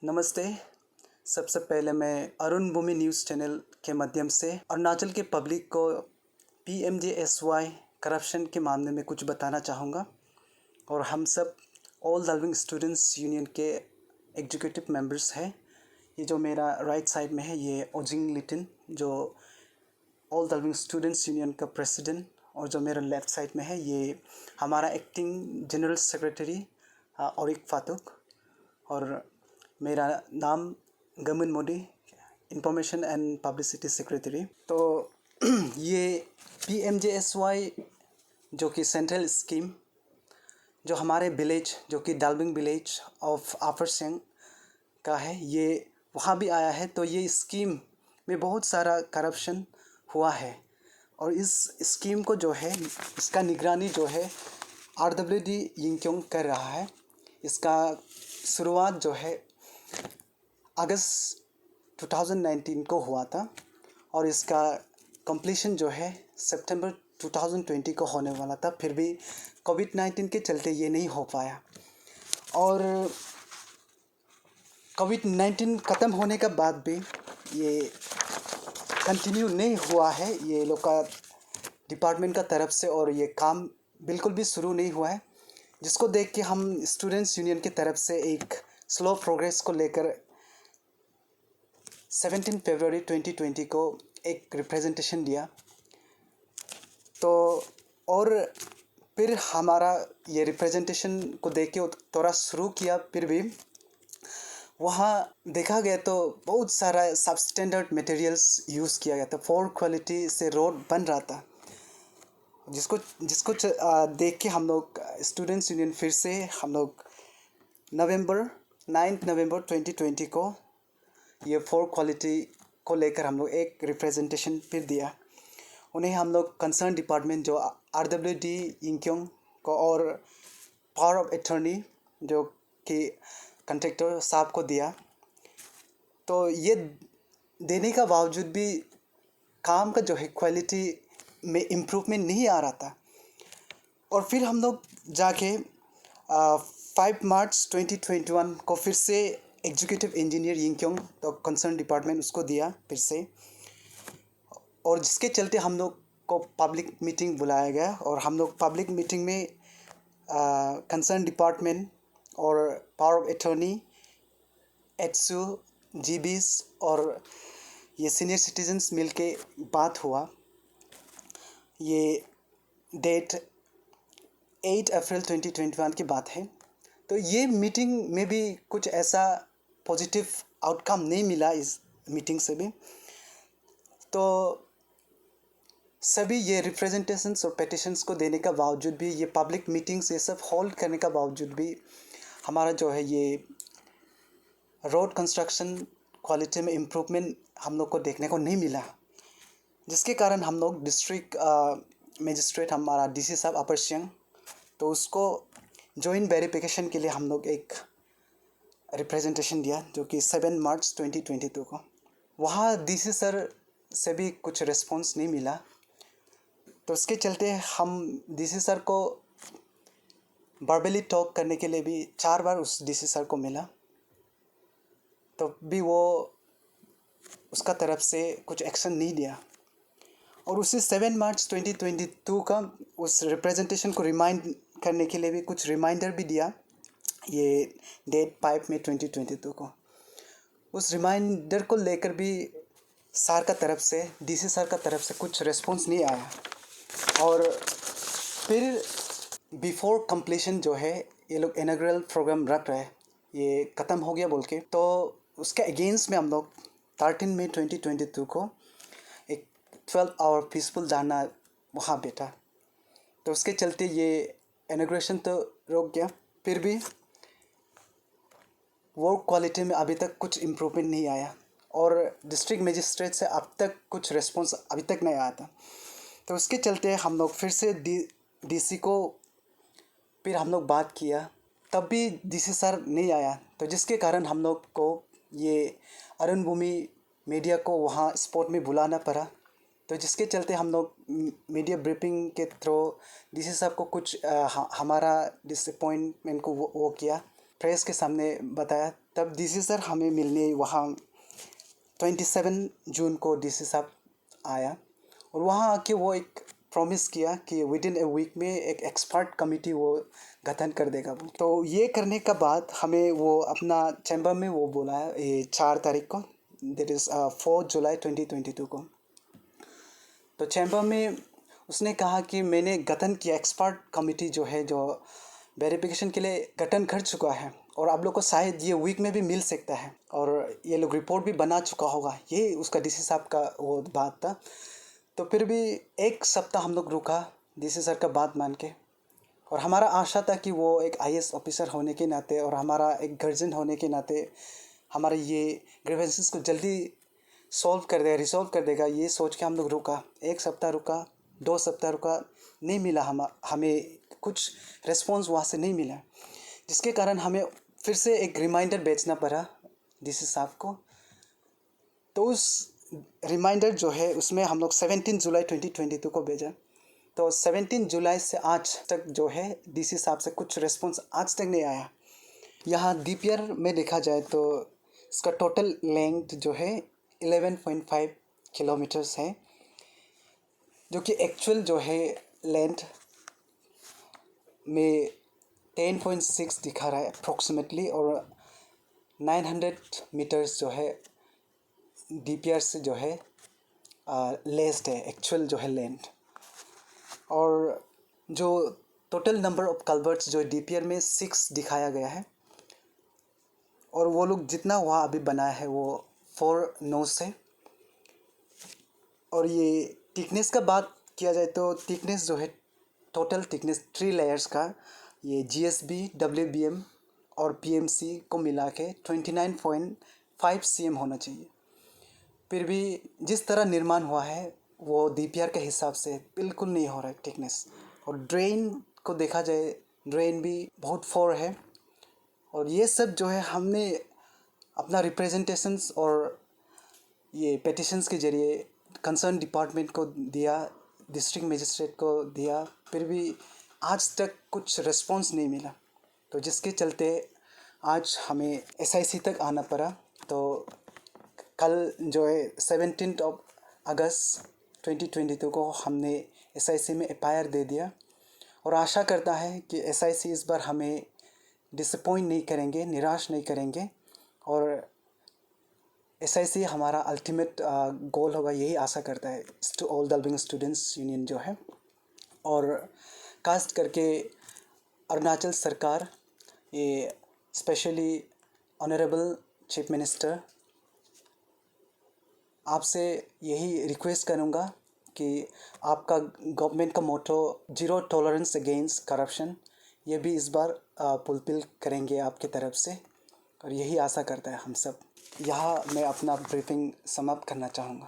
नमस्ते। सबसे पहले मैं अरुण भूमि न्यूज़ चैनल के माध्यम से अरुणाचल के पब्लिक को पीएमजेएसवाई करप्शन के मामले में कुछ बताना चाहूँगा। और हम सब ऑल दार्जिलिंग स्टूडेंट्स यूनियन के एग्जीक्यूटिव मेंबर्स हैं। ये जो मेरा राइट साइड में है ये ओजिंग लिटिन, जो ऑल दार्जिलिंग स्टूडेंट्स यूनियन का प्रेसिडेंट, और जो मेरा लेफ़्ट साइड में है ये हमारा एक्टिंग जनरल सेक्रेटरी औरिक फातुक, और मेरा नाम गमन Modi, information and publicity secretary. तो ये पीएमजेएसवाई जो कि सेंट्रल स्कीम जो हमारे विलेज जो कि दाल्बिंग विलेज ऑफ अपर सियांग का है, ये वहाँ भी आया है। तो ये स्कीम में बहुत सारा करप्शन हुआ है, और इस स्कीम को जो है इसका निगरानी जो है आरडब्ल्यूडी यिंगक्योंग कर रहा है। इसका शुरुआत जो है अगस्त 2019 को हुआ था, और इसका कंप्लीशन जो है सितंबर 2020 को होने वाला था। फिर भी कोविड-19 के चलते ये नहीं हो पाया, और कोविड-19 ख़त्म होने के बाद भी ये कंटिन्यू नहीं हुआ है ये लोग का डिपार्टमेंट का तरफ से, और ये काम बिल्कुल भी शुरू नहीं हुआ है, जिसको देख के हम स्टूडेंट्स यूनियन की तरफ से एक स्लो प्रोग्रेस को लेकर 17 फरवरी 2020 को एक रिप्रेजेंटेशन दिया। तो और फिर हमारा ये रिप्रेजेंटेशन को देख के थोड़ा शुरू किया। फिर भी वहाँ देखा गया तो बहुत सारा सबस्टैंडर्ड मटेरियल्स यूज़ किया गया था। पोर क्वालिटी से रोड बन रहा था, जिसको जिसको देख के हम लोग स्टूडेंट्स यूनियन फिर से हम लोग 9 नवंबर 2020 को ये पोर क्वालिटी को लेकर हम लोग एक रिप्रेजेंटेशन फिर दिया। उन्हें हम लोग कंसर्न डिपार्टमेंट जो आरडब्ल्यूडी यिंगक्योंग को और पावर ऑफ अटॉर्नी जो कि कंट्रैक्टर साहब को दिया। तो ये देने का बावजूद भी काम का जो है क्वालिटी में इम्प्रूवमेंट नहीं आ रहा था। और फिर हम लोग जाके 5 मार्च 2021 को फिर से एग्जीक्यूटिव इंजीनियर यिंगक्योंग तो कंसर्न डिपार्टमेंट उसको दिया फिर से, और जिसके चलते हम लोग को पब्लिक मीटिंग बुलाया गया। और हम लोग पब्लिक मीटिंग में कंसर्न डिपार्टमेंट और पावर ऑफ अटॉर्नी, एचसू, जीबीस और ये सीनियर सिटीजन्स मिलके बात हुआ। ये डेट 8 अप्रैल 2021 की बात है। तो ये मीटिंग में भी कुछ ऐसा पॉजिटिव आउटकम नहीं मिला इस मीटिंग से भी। तो सभी ये रिप्रेजेंटेशंस और पेटिशंस को देने का बावजूद भी, ये पब्लिक मीटिंग्स ये सब होल्ड करने का बावजूद भी हमारा जो है ये रोड कंस्ट्रक्शन क्वालिटी में इम्प्रूवमेंट हम लोग को देखने को नहीं मिला, जिसके कारण हम लोग डिस्ट्रिक्ट मजिस्ट्रेट हमारा डीसी साहब अपर सियांग, तो उसको जॉइंट वेरिफिकेशन के लिए हम लोग एक रिप्रेजेंटेशन दिया जो कि 7 मार्च 2022 को। वहाँ डीसी सर से भी कुछ रिस्पॉन्स नहीं मिला। तो उसके चलते हम डीसी सर को वर्बली टॉक करने के लिए भी 4 बार उस डीसी सर को मिला, तो भी वो उसका तरफ से कुछ एक्शन नहीं दिया। और उसी 7 मार्च 2022 का उस रिप्रेजेंटेशन को रिमाइंड करने के लिए भी कुछ रिमाइंडर भी दिया, ये डेट 5 मई 2022 को। उस रिमाइंडर को लेकर भी सर का तरफ से, डीसी सर का तरफ से कुछ रिस्पॉन्स नहीं आया। और फिर बिफोर कंप्लीशन जो है ये लोग इनॉग्रेल प्रोग्राम रख रहे हैं, ये ख़त्म हो गया बोल के, तो उसके अगेंस्ट में हम लोग 13 मई 2022 को एक 12 आवर पीसफुल धरना वहाँ बैठा। तो उसके चलते ये इनॉग्रेशन तो रुक गया। फिर भी वर्क क्वालिटी में अभी तक कुछ इम्प्रूवमेंट नहीं आया, और डिस्ट्रिक्ट मजिस्ट्रेट से अब तक कुछ रिस्पॉन्स अभी तक नहीं आया था। तो उसके चलते हम लोग फिर से डीसी को फिर हम लोग बात किया, तब भी डीसी सर नहीं आया। तो जिसके कारण हम लोग को ये अरुण भूमि मीडिया को वहाँ स्पॉट में बुलाना पड़ा। तो जिसके चलते हम लोग मीडिया ब्रीफिंग के थ्रू डीसी साहब को कुछ हमारा डिसअपॉइंटमेंट को वो किया, प्रेस के सामने बताया। तब डीसी सर हमें मिलने वहाँ 27 जून को डीसी साहब आया और वहाँ आके वो एक प्रॉमिस किया कि विद इन ए वीक में एक एक्सपर्ट कमेटी वो गठन कर देगा वो। तो ये करने के बाद हमें वो अपना चैम्बर में वो बोला है ये 4 तारीख को, दैट इज़ 4 जुलाई 2022 को। तो चैम्बर में उसने कहा कि मैंने गठन किया एक्सपर्ट कमेटी जो है, जो वेरिफिकेशन के लिए गठन कर चुका है और आप लोग को शायद ये वीक में भी मिल सकता है और ये लोग रिपोर्ट भी बना चुका होगा, ये उसका डीसी साहब का वो बात था। तो फिर भी एक सप्ताह हम लोग रुका डीसी सर का बात मान के, और हमारा आशा था कि वो एक आईएएस ऑफिसर होने के नाते और हमारा एक गार्जियन होने के नाते हमारे ये ग्रीवेंसेस को जल्दी सॉल्व कर देगा, रिसॉल्व कर देगा, ये सोच के हम लोग रुका। एक सप्ताह रुका, 2 सप्ताह रुका, नहीं मिला हमें कुछ रिस्पॉन्स वहाँ से नहीं मिला, जिसके कारण हमें फिर से एक रिमाइंडर भेजना पड़ा डीसी साहब को। तो उस रिमाइंडर जो है उसमें हम लोग 17 जुलाई 2022 को भेजा। तो 17 जुलाई से आज तक जो है डीसी साहब से कुछ रिस्पॉन्स आज तक नहीं आया। यहाँ डीपीआर में देखा जाए तो इसका टोटल लेंथ जो है 11.5 किलोमीटर्स है, जो कि एक्चुअल जो है लेंथ में 10.6 दिखा रहा है अप्रोक्सीमेटली, और 900 मीटर्स जो है डीपीआर से जो है लेस्ड है एक्चुअल जो है लेंथ। और जो टोटल नंबर ऑफ कल्वर्ट्स जो डीपीआर में 6 दिखाया गया है, और वो लोग जितना वहाँ अभी बनाया है वो 4 नोस है। और ये थिकनेस का बात किया जाए तो थिकनेस जो है टोटल थिकनेस 3 लेयर्स का ये जीएसबी, डब्ल्यूबीएम और पीएमसी को मिला के 29.5 cm होना चाहिए। फिर भी जिस तरह निर्माण हुआ है वो डीपीआर के हिसाब से बिल्कुल नहीं हो रहा है थिकनेस। और ड्रेन को देखा जाए, ड्रेन भी बहुत 4 है। और ये सब जो है हमने अपना रिप्रेजेंटेशंस और ये पेटिशंस के ज़रिए कंसर्न डिपार्टमेंट को दिया, डिस्ट्रिक्ट मजिस्ट्रेट को दिया, फिर भी आज तक कुछ रिस्पॉन्स नहीं मिला। तो जिसके चलते आज हमें एसआईसी तक आना पड़ा। तो कल जो है 17 अगस्त 2022 को हमने एसआईसी में एफआईआर दे दिया, और आशा करता है कि एसआईसी इस बार हमें डिसअपॉइंट नहीं करेंगे, निराश नहीं करेंगे, और एसआईसी हमारा अल्टीमेट गोल होगा, यही आशा करता है टू ऑल द अल्बिंग स्टूडेंट्स यूनियन जो है। और कास्ट करके अरुणाचल सरकार, ये स्पेशली ऑनरेबल चीफ मिनिस्टर, आपसे यही रिक्वेस्ट करूँगा कि आपका गवर्नमेंट का मोटो जीरो टॉलरेंस अगेंस्ट करप्शन, ये भी इस बार फुलफिल करेंगे आपके तरफ से, और यही आशा करता है हम सब। यहाँ मैं अपना ब्रीफिंग समाप्त करना चाहूँगा।